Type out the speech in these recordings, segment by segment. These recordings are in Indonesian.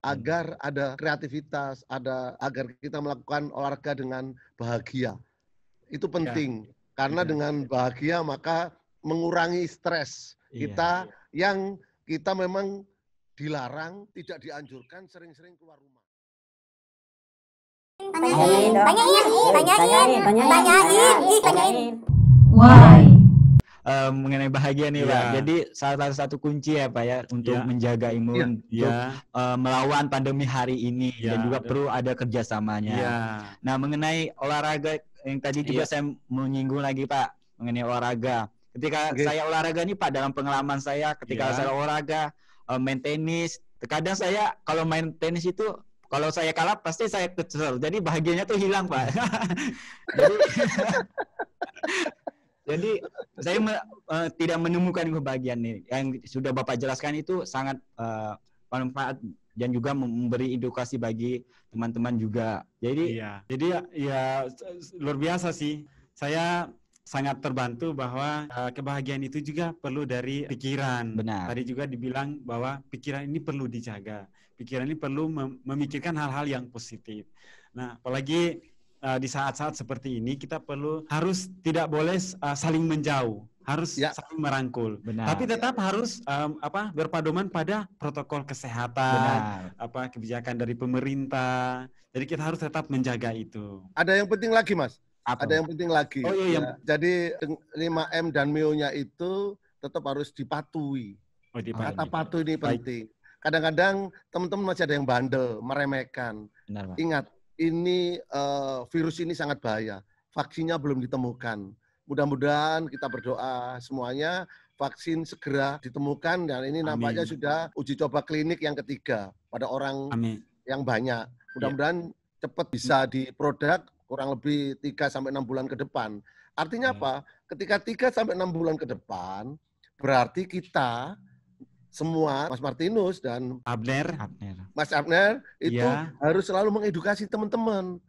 agar ada kreativitas, agar kita melakukan olahraga dengan bahagia. Itu penting. Karena dengan bahagia maka mengurangi stres kita yang kita memang dilarang, tidak dianjurkan sering-sering keluar rumah. Tanyain. Why? Mengenai bahagia nih Pak. Jadi salah satu kunci ya Pak ya untuk menjaga imun, untuk melawan pandemi hari ini dan juga perlu ada kerjasamanya. Nah mengenai olahraga yang tadi juga saya menyinggung lagi Pak mengenai olahraga. Ketika saya olahraga nih Pak, dalam pengalaman saya ketika saya olahraga main tenis, terkadang saya kalau main tenis itu kalau saya kalah pasti saya kesel. Jadi bahagianya tuh hilang Pak. Jadi saya tidak menemukan kebahagiaan nih. Yang sudah Bapak jelaskan itu sangat bermanfaat dan juga memberi edukasi bagi teman-teman juga. Jadi luar biasa sih. Saya sangat terbantu bahwa kebahagiaan itu juga perlu dari pikiran. Benar. Tadi juga dibilang bahwa pikiran ini perlu dijaga. Pikiran ini perlu memikirkan hal-hal yang positif. Nah, apalagi di saat-saat seperti ini kita harus tidak boleh saling menjauh, harus saling merangkul. Benar. Tapi tetap harus berpedoman pada protokol kesehatan, kebijakan dari pemerintah. Jadi kita harus tetap menjaga itu. Ada yang penting lagi Mas. Ada yang penting lagi. Oh iya. Jadi 5M dan MIO-nya itu tetap harus dipatuhi. Kata patuh ini penting. Kadang-kadang teman-teman masih ada yang bandel, meremehkan. Benar, Pak. Ingat, ini virus ini sangat bahaya. Vaksinnya belum ditemukan. Mudah-mudahan kita berdoa semuanya vaksin segera ditemukan dan ini nampaknya sudah uji coba klinik yang ketiga pada orang yang banyak. Mudah-mudahan cepat bisa diproduk kurang lebih 3-6 bulan ke depan. Artinya apa? Ketika 3-6 bulan ke depan, berarti kita semua, Mas Martinus dan Mas Abner itu harus selalu mengedukasi teman-teman.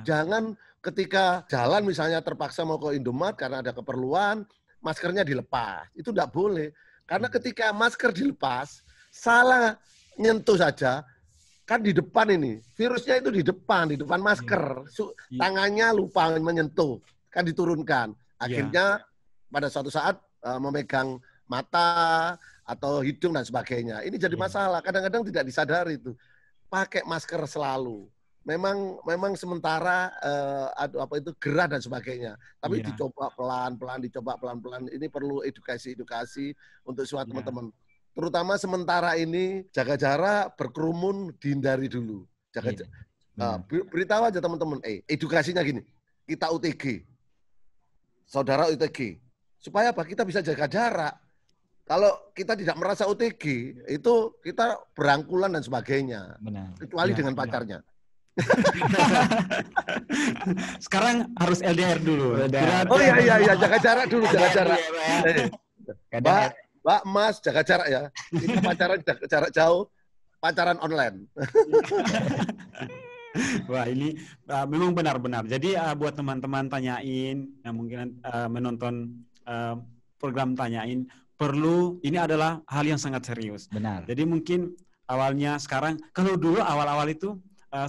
Jangan ketika jalan misalnya terpaksa mau ke Indomaret karena ada keperluan, maskernya dilepas. Itu tidak boleh. Karena ketika masker dilepas, salah nyentuh saja, kan di depan ini, virusnya itu di depan masker. Tangannya lupa menyentuh, kan diturunkan. Akhirnya pada suatu saat memegang mata atau hidung dan sebagainya. Ini jadi masalah. Kadang-kadang tidak disadari itu. Pakai masker selalu. Memang sementara gerah dan sebagainya. Tapi dicoba pelan-pelan. Ini perlu edukasi untuk semua teman-teman. Terutama sementara ini jaga jarak, berkerumun dihindari dulu. Beritahu aja teman-teman, edukasinya gini. Kita UTG. Saudara UTG. Supaya apa? Kita bisa jaga jarak. Kalau kita tidak merasa OTG, itu kita berangkulan dan sebagainya. Benar. Kecuali dengan pacarnya. Sekarang harus LDR dulu. Oh iya, jaga jarak dulu, jaga jarak. Mbak, Mas, jaga jarak ya. Kita pacaran jarak jauh, pacaran online. Wah, ini memang benar-benar. Jadi buat teman-teman tanyain, yang mungkin menonton program tanyain, ini adalah hal yang sangat serius. Benar. Jadi mungkin awalnya sekarang, kalau dulu awal-awal itu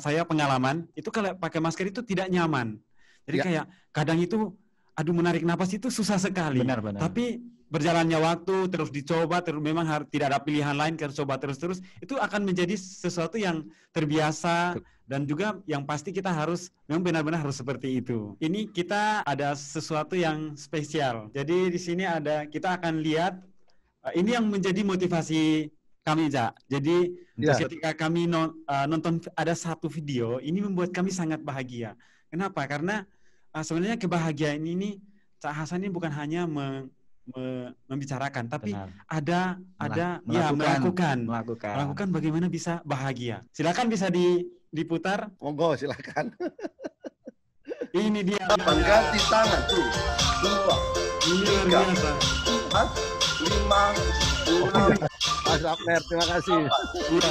saya pengalaman, itu kalau pakai masker itu tidak nyaman. Jadi kayak kadang itu, menarik napas itu susah sekali. Benar. Tapi berjalannya waktu, terus dicoba, memang tidak ada pilihan lain, harus coba terus-terus, itu akan menjadi sesuatu yang terbiasa, dan juga yang pasti kita memang benar-benar harus seperti itu. Ini kita ada sesuatu yang spesial. Jadi di sini kita akan lihat, ini yang menjadi motivasi kami, Cak. Jadi ketika kami nonton ada satu video, ini membuat kami sangat bahagia. Kenapa? Karena sebenarnya kebahagiaan ini, Cak Hasan ini bukan hanya membicarakan, tapi melakukan bagaimana bisa bahagia. Silakan bisa diputar. Monggo, silakan. Ini dia. Ganti tangan tuh. 2, 3, 4, 5, 6. Mas Abner, terima kasih. 1,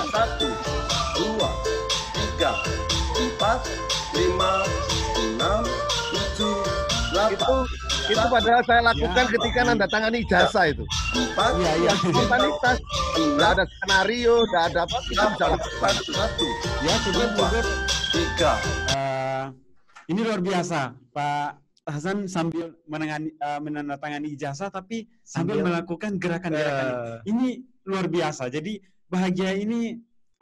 2, 3, 4, 5, 6, 7, 8. Itu padahal saya lakukan ketika nanda tangani ijazah itu. Iya, spontanitas. Nggak ada skenario, nggak ada apa, kita bisa lakukan satu. Ya, cukup. 3. Ini luar biasa, Pak Hasan sambil menandatangani ijazah, tapi sambil melakukan gerakan-gerakan. Ini luar biasa. Jadi bahagia ini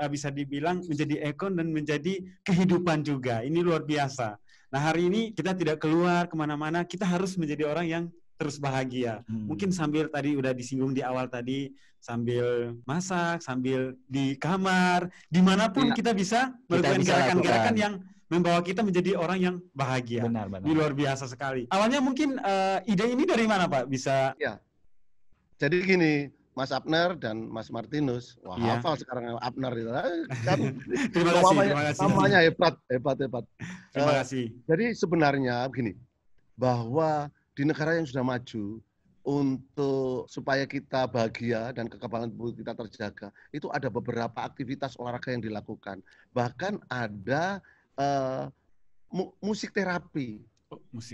bisa dibilang menjadi ikon dan menjadi kehidupan juga. Ini luar biasa. Nah, hari ini kita tidak keluar kemana-mana, kita harus menjadi orang yang terus bahagia. Mungkin sambil tadi udah disinggung di awal tadi, sambil masak, sambil di kamar, dimanapun kita bisa melakukan gerakan-gerakan yang membawa kita menjadi orang yang bahagia. Benar. Ini luar biasa sekali. Awalnya mungkin ide ini dari mana, Pak? Bisa? Ya. Jadi gini, Mas Abner dan Mas Martinus, hafal sekarang Abner itu. Kan, terima kasih. Namanya hebat. Terima kasih. Jadi sebenarnya begini, bahwa di negara yang sudah maju, untuk supaya kita bahagia dan kekebalan tubuh kita terjaga, itu ada beberapa aktivitas olahraga yang dilakukan. Bahkan ada musik terapi.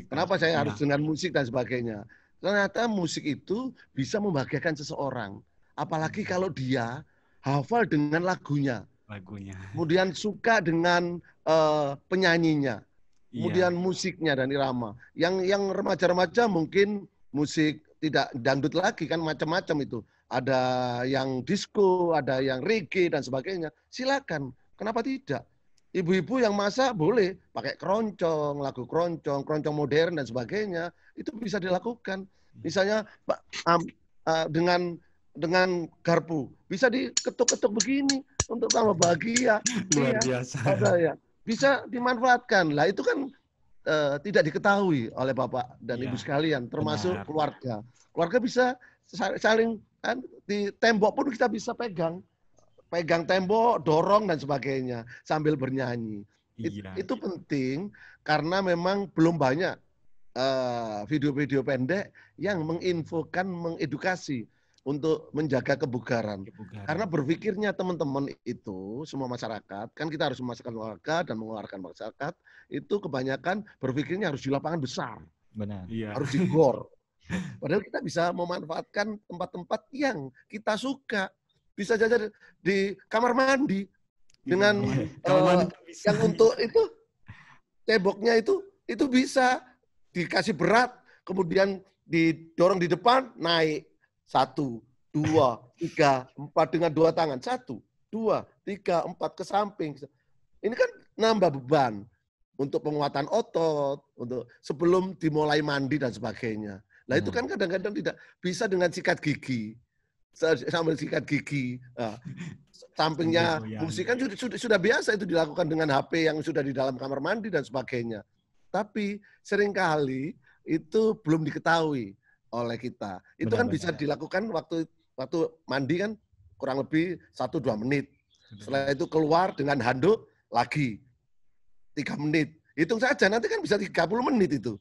Kenapa saya harus dengan musik dan sebagainya? Ternyata musik itu bisa membahagiakan seseorang. Apalagi kalau dia hafal dengan lagunya. Kemudian suka dengan penyanyinya. Kemudian musiknya dan irama. Yang remaja-remaja mungkin musik tidak dangdut lagi, kan macam-macam itu. Ada yang disco, ada yang reggae dan sebagainya. Silakan. Kenapa tidak? Ibu-ibu yang masak boleh pakai keroncong, lagu keroncong modern dan sebagainya, itu bisa dilakukan. Misalnya dengan garpu bisa diketuk-ketuk begini untuk tambah bahagia. Luar biasa. Ya. Bisa dimanfaatkan. Lah itu kan tidak diketahui oleh Bapak dan Ibu sekalian, termasuk keluarga. Keluarga bisa saling di tembok pun kita bisa pegang tembok, dorong dan sebagainya sambil bernyanyi. Itu penting karena memang belum banyak video-video pendek yang menginfokan, mengedukasi untuk menjaga kebugaran. Karena berpikirnya teman-teman itu, semua masyarakat, kan kita harus memasukkan olahraga dan mengeluarkan masyarakat, itu kebanyakan berpikirnya harus di lapangan besar. Benar. Harus di gor. Padahal kita bisa memanfaatkan tempat-tempat yang kita suka. Bisa saja di kamar mandi dengan yang untuk itu temboknya itu bisa dikasih berat, kemudian didorong di depan, naik 1, 2, 3, 4 dengan 2 tangan, 1, 2, 3, 4 ke samping. Ini kan nambah beban untuk penguatan otot, untuk sebelum dimulai mandi dan sebagainya. Nah itu kan kadang-kadang tidak bisa dengan sikat gigi. Sambil sikat gigi, sampingnya musik kan sudah biasa itu dilakukan dengan HP yang sudah di dalam kamar mandi dan sebagainya. Tapi seringkali itu belum diketahui oleh kita. Itu kan bisa dilakukan waktu mandi kan kurang lebih 1-2 menit. Setelah itu keluar dengan handuk lagi 3 menit. Hitung saja nanti kan bisa 30 menit itu.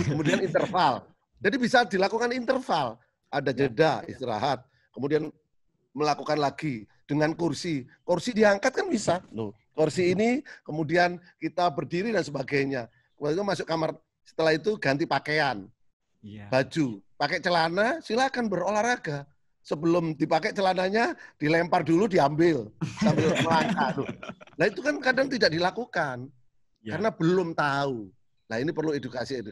Kemudian interval. Jadi bisa dilakukan interval. Ada jeda istirahat. Kemudian melakukan lagi dengan kursi. Kursi diangkat kan bisa. Loh, kursi ini kemudian kita berdiri dan sebagainya. Kemudian masuk kamar, setelah itu ganti pakaian. Baju. Pakai celana, silakan berolahraga. Sebelum dipakai celananya, dilempar dulu, diambil. Sambil melangkah. Nah itu kan kadang tidak dilakukan. Karena belum tahu. Nah ini perlu edukasi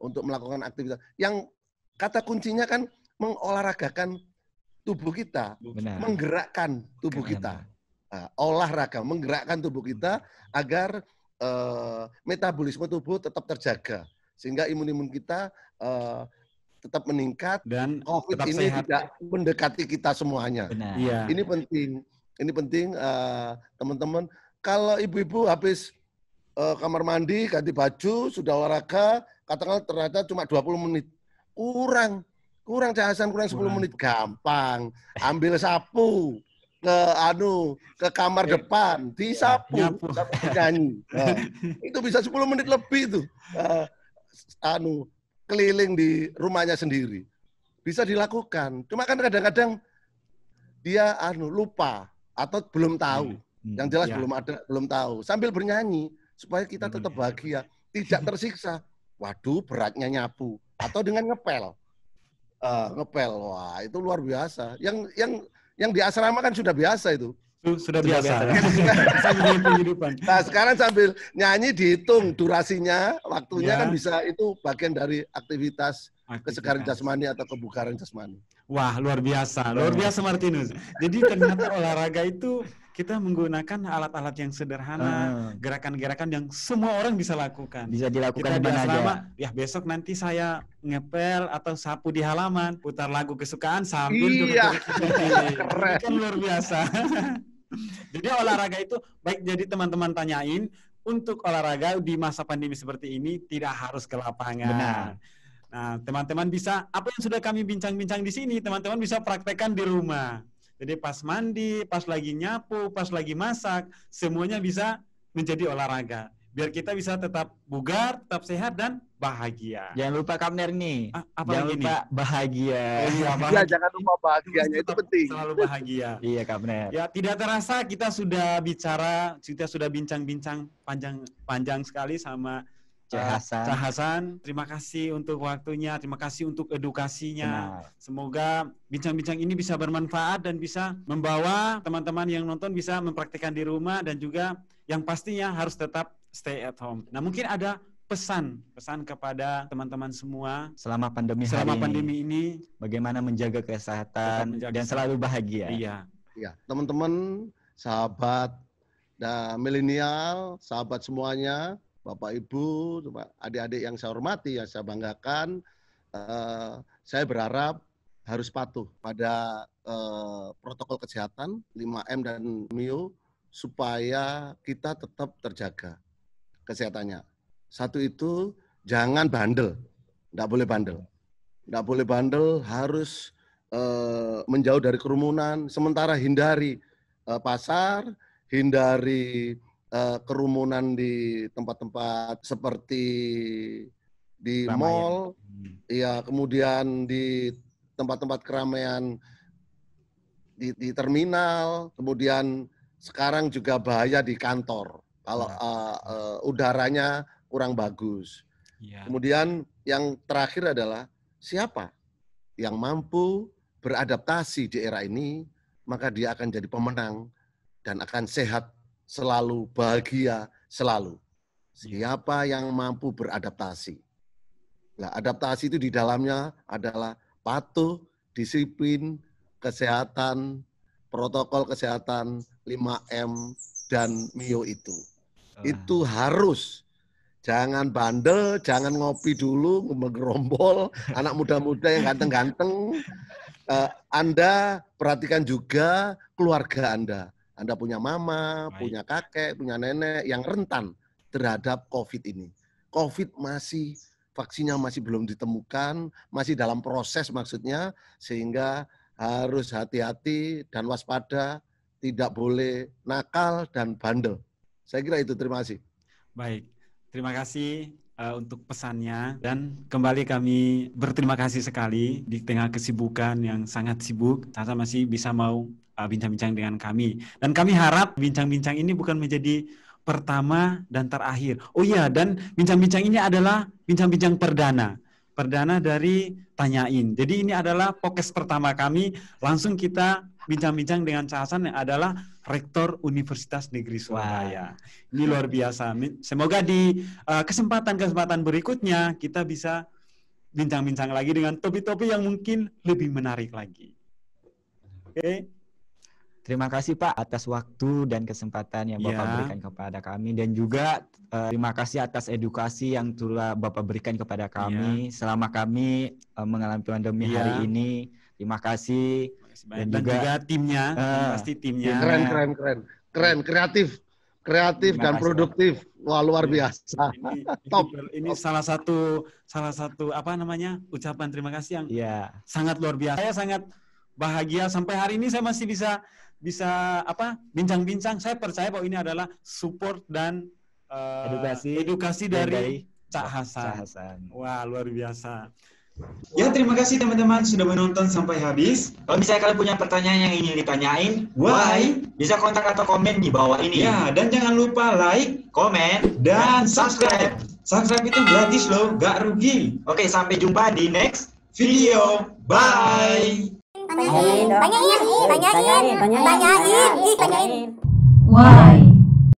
untuk melakukan aktivitas. Yang kata kuncinya kan mengolahragakan tubuh kita, menggerakkan tubuh kita. Olahraga, menggerakkan tubuh kita agar metabolisme tubuh tetap terjaga. Sehingga imun kita tetap meningkat dan COVID tetap ini sehat. Tidak mendekati kita semuanya. Ini penting teman-teman. Kalau ibu-ibu habis kamar mandi, ganti baju, sudah olahraga, katakanlah ternyata cuma 20 menit. Kurang Cak Hasan, kurang 10 menit, gampang. Ambil sapu ke kamar depan, disapu, nyanyi. Itu bisa 10 menit lebih itu. Keliling di rumahnya sendiri. Bisa dilakukan. Cuma kan kadang-kadang dia lupa atau belum tahu. Yang jelas belum tahu. Sambil bernyanyi supaya kita tetap bahagia, tidak tersiksa. Waduh, beratnya nyapu atau dengan ngepel. ngepel. Wah, itu luar biasa. Yang di asrama kan sudah biasa itu. Sudah biasa. Nah, sekarang sambil nyanyi dihitung durasinya, waktunya kan bisa, itu bagian dari aktivitas kesegaran jasmani atau kebugaran jasmani. Wah, luar biasa Martinus. Jadi ternyata olahraga itu kita menggunakan alat-alat yang sederhana, gerakan-gerakan yang semua orang bisa lakukan. Bisa dilakukan di mana asrama, aja. Ya besok nanti saya ngepel atau sapu di halaman, putar lagu kesukaan sambil keren. Kan luar biasa. Jadi olahraga itu baik, jadi teman-teman tanyain, untuk olahraga di masa pandemi seperti ini tidak harus ke lapangan. Benar. Nah, teman-teman bisa, apa yang sudah kami bincang-bincang di sini, teman-teman bisa praktekkan di rumah. Jadi pas mandi, pas lagi nyapu, pas lagi masak, semuanya bisa menjadi olahraga. Biar kita bisa tetap bugar, tetap sehat, dan bahagia. Jangan lupa Kapner nih. Jangan lupa bahagia. Iya, jangan lupa bahagianya, itu penting. Selalu bahagia. Iya, Kapner. Ya, tidak terasa kita sudah bincang-bincang panjang sekali sama Cah Hasan. Terima kasih untuk waktunya, terima kasih untuk edukasinya. Benar. Semoga bincang-bincang ini bisa bermanfaat dan bisa membawa teman-teman yang nonton bisa mempraktikkan di rumah, dan juga yang pastinya harus tetap stay at home. Nah, mungkin ada pesan kepada teman-teman semua selama pandemi ini, bagaimana menjaga kesehatan dan selalu bahagia. Iya, teman-teman, sahabat dan milenial, sahabat semuanya, Bapak Ibu, adik-adik yang saya hormati, yang saya banggakan, saya berharap harus patuh pada protokol kesehatan 5M dan MIO supaya kita tetap terjaga kesehatannya. Satu itu, jangan bandel, nggak boleh bandel. Nggak boleh bandel, harus menjauh dari kerumunan, sementara hindari pasar, hindari kerumunan di tempat-tempat seperti di mall, ya, kemudian di tempat-tempat keramaian di terminal, kemudian sekarang juga bahaya di kantor kalau udaranya kurang bagus. Kemudian yang terakhir adalah siapa yang mampu beradaptasi di era ini, maka dia akan jadi pemenang dan akan sehat selalu, bahagia selalu. Siapa yang mampu beradaptasi. Nah, adaptasi itu di dalamnya adalah patuh, disiplin, kesehatan, protokol kesehatan 5M dan MIO itu. Itu harus. Jangan bandel, jangan ngopi dulu, menggerombol, anak muda-muda yang ganteng-ganteng. Anda perhatikan juga keluarga Anda. Anda punya mama, punya kakek, punya nenek yang rentan terhadap COVID ini. COVID vaksinnya masih belum ditemukan, masih dalam proses maksudnya, sehingga harus hati-hati dan waspada, tidak boleh nakal dan bandel. Saya kira itu, terima kasih. Baik, terima kasih untuk pesannya, dan kembali kami berterima kasih sekali di tengah kesibukan yang sangat sibuk, Tata masih bisa mau bincang-bincang dengan kami. Dan kami harap bincang-bincang ini bukan menjadi pertama dan terakhir. Oh iya, dan bincang-bincang ini adalah bincang-bincang perdana dari Tanyain. Jadi ini adalah podcast pertama kami, langsung kita bincang-bincang dengan Cah Hasan yang adalah Rektor Universitas Negeri Surabaya. Ini luar biasa. Semoga di kesempatan-kesempatan berikutnya kita bisa bincang-bincang lagi dengan topik-topik yang mungkin lebih menarik lagi. Oke. Terima kasih Pak atas waktu dan kesempatan yang Bapak berikan kepada kami, dan juga terima kasih atas edukasi yang telah Bapak berikan kepada kami selama kami mengalami pandemi hari ini. Terima kasih. Dan juga timnya, pasti timnya. Keren, kreatif dan produktif. Wah, luar biasa. Top. Ini salah satu ucapan terima kasih yang sangat luar biasa. Saya sangat bahagia sampai hari ini saya masih bisa bincang-bincang. Saya percaya bahwa ini adalah support dan edukasi dari Cah Hasan. Wah, luar biasa. Ya, terima kasih teman-teman sudah menonton sampai habis. Kalau misalnya kalian punya pertanyaan yang ingin ditanyain, bisa kontak atau komen di bawah ini. Ya, dan jangan lupa like, komen, dan subscribe. Subscribe itu gratis loh, gak rugi. Oke, sampai jumpa di next video. Bye. Tanyain. Why?